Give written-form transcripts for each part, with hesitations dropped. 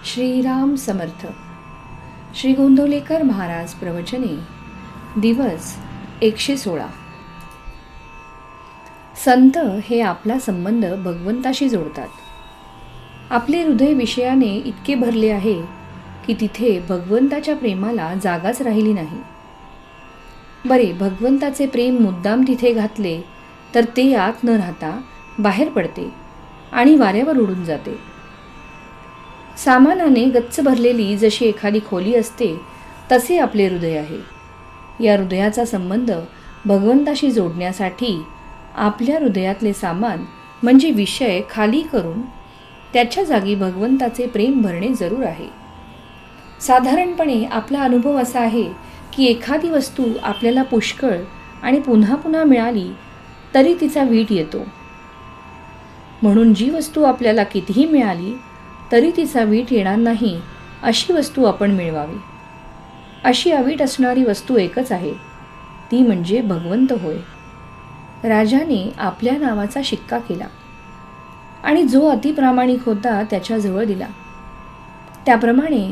श्रीराम समर्थ. श्री गोंदवलेकर महाराज प्रवचने. दिवस 116. संत हे आपला संबंध भगवंताशी जोडतात. आपले हृदय विषयाने इतके भरले आहे की तिथे भगवंताच्या प्रेमाला जागाच राहिली नाही. बरे, भगवंताचे प्रेम मुद्दाम तिथे घातले तर ते आत न राहता बाहेर पडते आणि वाऱ्यावर उडून जाते. सामानाने गच्च भरलेली जशी एखादी खोली असते तसे आपले हृदय आहे. या हृदयाचा संबंध भगवंताशी जोडण्यासाठी आपल्या हृदयातले सामान म्हणजे विषय खाली करून त्याच्या जागी भगवंताचे प्रेम भरणे जरूर आहे. साधारणपणे आपला अनुभव असा आहे की एखादी वस्तू आपल्याला पुष्कळ आणि पुन्हा पुन्हा मिळाली तरी तिचा वीट येतो. म्हणून जी वस्तू आपल्याला कितीही मिळाली तरी तिचा वीट येणार नाही अशी वस्तू आपण मिळवावी. अशी अवीट असणारी वस्तू एकच आहे, ती म्हणजे भगवंत होय. राजाने आपल्या नावाचा शिक्का केला आणि जो अतिप्रामाणिक होता त्याच्याजवळ दिला. त्याप्रमाणे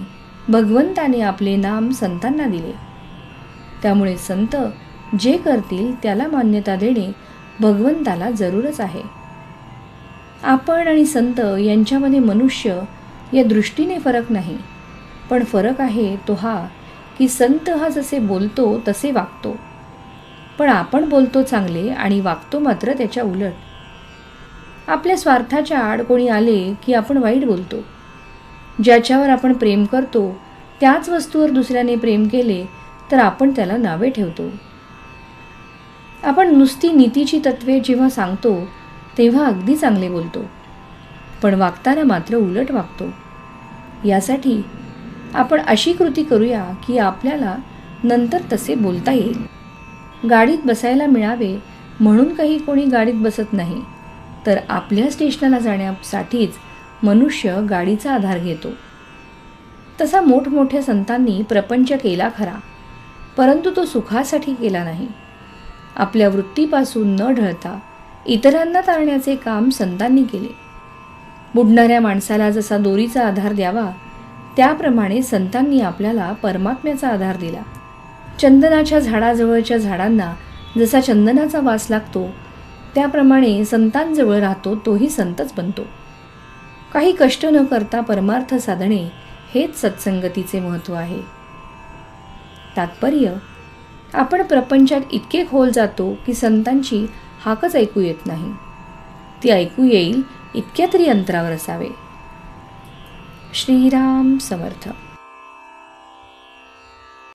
भगवंताने आपले नाम संतांना दिले. त्यामुळे संत जे करतील त्याला मान्यता देणे भगवंताला जरूरच आहे. आपण आणि संत यांच्यामध्ये मनुष्य या दृष्टीने फरक नाही, पण फरक आहे तो हा की संत हा जसे बोलतो तसे वागतो, पण आपण बोलतो चांगले आणि वागतो मात्र त्याच्या उलट. आपल्या स्वार्थाच्या आड कोणी आले की आपण वाईट बोलतो. ज्याच्यावर आपण प्रेम करतो त्याच वस्तूवर दुसऱ्याने प्रेम केले तर आपण त्याला नावे ठेवतो. आपण नुसती नीतीची तत्वे जेव्हा सांगतो तेव्हा अगदी चांगले बोलतो, पण वागताना मात्र उलट वागतो. यासाठी आपण अशी कृती करूया की आपल्याला नंतर तसे बोलता येईल. गाडीत बसायला मिळावे म्हणून काही कोणी गाडीत बसत नाही, तर आपल्या स्टेशनला जाण्यासाठीच मनुष्य गाडीचा आधार घेतो. तसा मोठमोठ्या संतांनी प्रपंच केला खरा, परंतु तो सुखासाठी केला नाही. आपल्या वृत्तीपासून न ढळता इतरांना तारण्याचे काम संतांनी केले. बुडणाऱ्या माणसाला जसा दोरीचा आधार द्यावा त्याप्रमाणे संतांनी आपल्याला परमात्म्याचा आधार दिला. चंदनाच्या झाडाजवळच्या झाडांना जसा चंदनाचा वास लागतो त्याप्रमाणे संतांजवळ राहतो तोही संतच बनतो. काही कष्ट न करता परमार्थ साधणे हेच सत्संगतीचे महत्त्व आहे. तात्पर्य, आपण प्रपंचात इतके खोल जातो की संतांची हाकच ऐकू येत नाही. ती ऐकू येईल इतक्या तरी अंतरावर असावे. श्रीराम समर्थ.